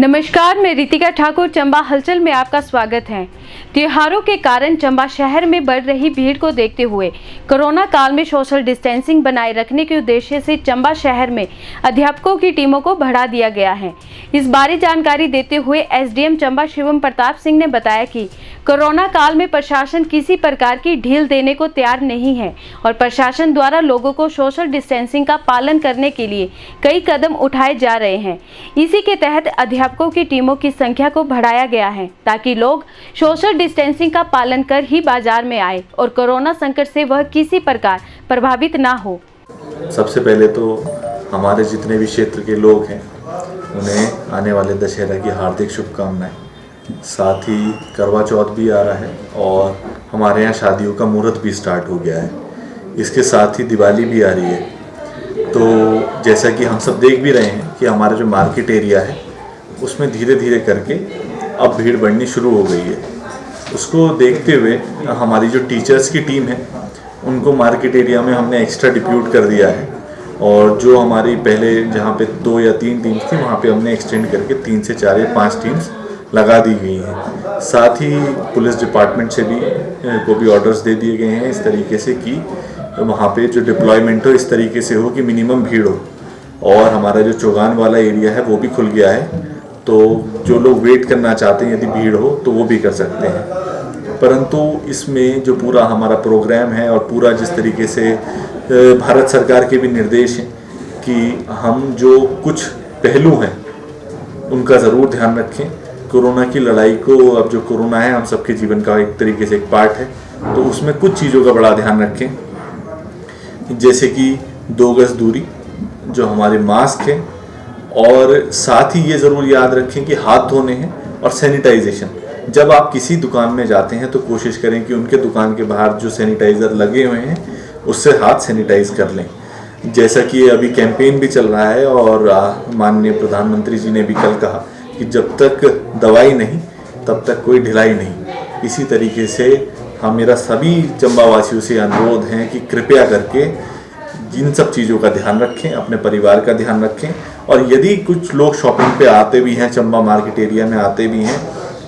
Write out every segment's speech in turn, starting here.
नमस्कार, मैं रितिका ठाकुर। चंबा हलचल में आपका स्वागत है। त्योहारों के कारण चंबा शहर में बढ़ रही भीड़ को देखते हुए कोरोना काल में सोशल डिस्टेंसिंग बनाए रखने के उद्देश्य से चंबा शहर में अध्यापकों की टीमों को बढ़ा दिया गया है। इस बारे जानकारी देते हुए एसडीएम चंबा शिवम प्रताप सिंह ने बताया कि कोरोना काल में प्रशासन किसी प्रकार की ढील देने को तैयार नहीं है और प्रशासन द्वारा लोगों को सोशल डिस्टेंसिंग का पालन करने के लिए कई कदम उठाए जा रहे हैं। इसी के तहत अध्यापकों की टीमों की संख्या को बढ़ाया गया है ताकि लोग सोशल डिस्टेंसिंग का पालन कर ही बाजार में आए और कोरोना संकट से वह किसी प्रकार प्रभावित ना हो। सबसे पहले तो हमारे जितने भी क्षेत्र के लोग हैं उन्हें आने वाले दशहरा की हार्दिक शुभकामनाएं। साथ ही करवा चौथ भी आ रहा है और हमारे यहाँ शादियों का मुहूर्त भी स्टार्ट हो गया है। इसके साथ ही दिवाली भी आ रही है। तो जैसा कि हम सब देख भी रहे हैं कि हमारा जो मार्केट एरिया है उसमें धीरे धीरे करके अब भीड़ बढ़नी शुरू हो गई है। उसको देखते हुए हमारी जो टीचर्स की टीम है उनको मार्केट एरिया में हमने एक्स्ट्रा डिप्यूट कर दिया है और जो हमारी पहले जहाँ पे 2 या 3 टीम्स थी वहाँ पे हमने एक्सटेंड करके 3 से 4 या 5 टीम्स लगा दी गई हैं। साथ ही पुलिस डिपार्टमेंट से भी को भी ऑर्डर्स दे दिए गए हैं इस तरीके से कि वहाँ पे जो डिप्लॉयमेंट हो इस तरीके से हो कि मिनिमम भीड़ हो। और हमारा जो चौगान वाला एरिया है वो भी खुल गया है, तो जो लोग वेट करना चाहते हैं यदि भीड़ हो तो वो भी कर सकते हैं। परंतु इसमें जो पूरा हमारा प्रोग्राम है और पूरा जिस तरीके से भारत सरकार के भी निर्देश हैं कि हम जो कुछ पहलू हैं उनका ज़रूर ध्यान रखें। कोरोना की लड़ाई को, अब जो कोरोना है हम सबके जीवन का एक तरीके से एक पार्ट है, तो उसमें कुछ चीज़ों का बड़ा ध्यान रखें, जैसे कि 2 गज दूरी, जो हमारे मास्क हैं, और साथ ही ये ज़रूर याद रखें कि हाथ धोने हैं और सैनिटाइजेशन। जब आप किसी दुकान में जाते हैं तो कोशिश करें कि उनके दुकान के बाहर जो सैनिटाइज़र लगे हुए हैं उससे हाथ सैनिटाइज कर लें। जैसा कि अभी कैंपेन भी चल रहा है और माननीय प्रधानमंत्री जी ने भी कल कहा कि जब तक दवाई नहीं तब तक कोई ढिलाई नहीं। इसी तरीके से मेरा सभी चंबा वासियों से अनुरोध है कि कृपया करके जिन सब चीज़ों का ध्यान रखें, अपने परिवार का ध्यान रखें। और यदि कुछ लोग शॉपिंग पे आते भी हैं, चंबा मार्केट एरिया में आते भी हैं,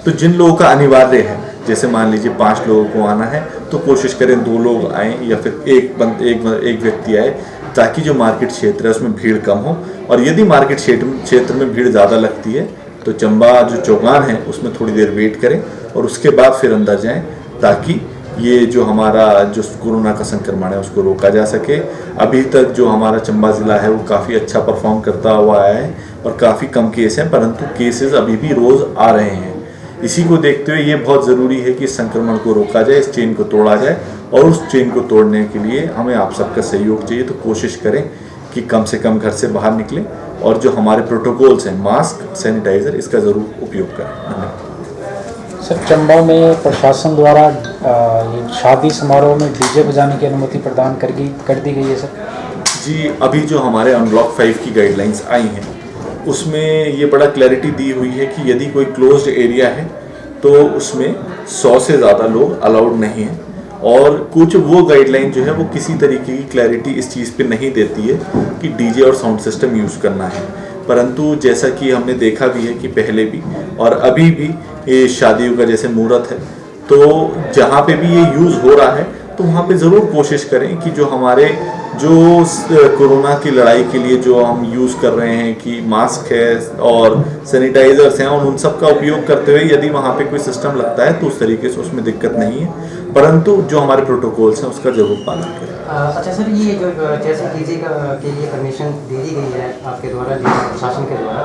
तो जिन लोगों का अनिवार्य है, जैसे मान लीजिए 5 लोगों को आना है तो कोशिश करें 2 लोग आएँ या फिर एक व्यक्ति आए, ताकि जो मार्केट क्षेत्र है उसमें भीड़ कम हो। और यदि मार्केट क्षेत्र में भीड़ ज़्यादा लगती है तो चंबा जो चौगान है उसमें थोड़ी देर वेट करें और उसके बाद फिर अंदर जाएं, ताकि ये जो हमारा जो कोरोना का संक्रमण है उसको रोका जा सके। अभी तक जो हमारा चंबा ज़िला है वो काफ़ी अच्छा परफॉर्म करता हुआ आया है और काफ़ी कम केस हैं, परंतु केसेस अभी भी रोज़ आ रहे हैं। इसी को देखते हुए ये बहुत ज़रूरी है कि इस संक्रमण को रोका जाए, इस चेन को तोड़ा जाए, और उस चेन को तोड़ने के लिए हमें आप सबका सहयोग चाहिए। तो कोशिश करें कि कम से कम घर से बाहर निकलें और जो हमारे प्रोटोकॉल्स हैं, मास्क, सैनिटाइज़र, इसका ज़रूर उपयोग करें। धन्यवाद। सर, चंबा में प्रशासन द्वारा शादी समारोह में डीजे बजाने की अनुमति प्रदान कर दी गई है सर? जी, अभी जो हमारे अनलॉक 5 की गाइडलाइंस आई हैं उसमें ये बड़ा क्लैरिटी दी हुई है कि यदि कोई क्लोज्ड एरिया है तो उसमें 100 से ज़्यादा लोग अलाउड नहीं हैं। और कुछ वो गाइडलाइन जो है वो किसी तरीके की क्लैरिटी इस चीज़ पे नहीं देती है कि डीजे और साउंड सिस्टम यूज़ करना है। परंतु जैसा कि हमने देखा भी है कि पहले भी और अभी भी ये शादियों का जैसे मुहूर्त है, तो जहाँ पे भी ये यूज़ हो रहा है तो वहाँ पे ज़रूर कोशिश करें कि जो हमारे जो कोरोना की लड़ाई के लिए जो हम यूज़ कर रहे हैं कि मास्क है और सैनिटाइज़र्स हैं, और उन सब का उपयोग करते हुए यदि वहाँ पे कोई सिस्टम लगता है तो उस तरीके से उसमें दिक्कत नहीं है, परंतु जो हमारे प्रोटोकॉल्स हैं उसका जरूर पालन करें। अच्छा सर, ये जो जैसे डीजे के लिए परमिशन दे दी गई है आपके द्वारा, प्रशासन के द्वारा,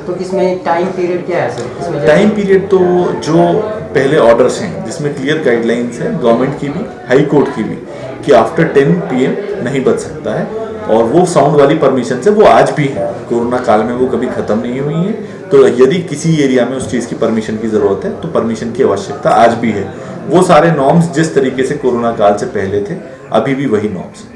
तो इसमें टाइम पीरियड क्या है सर? इसमें टाइम पीरियड तो जो पहले ऑर्डर्स हैं जिसमें क्लियर गाइडलाइंस हैं गवर्नमेंट की भी, हाई कोर्ट की भी, कि आफ्टर 10 PM नहीं बच सकता है, और वो साउंड वाली परमिशन से वो आज भी है। कोरोना काल में वो कभी ख़त्म नहीं हुई है। तो यदि किसी एरिया में उस चीज़ की परमिशन की ज़रूरत है तो परमिशन की आवश्यकता आज भी है। वो सारे नॉर्म्स जिस तरीके से कोरोना काल से पहले थे अभी भी वही नॉर्म्स हैं।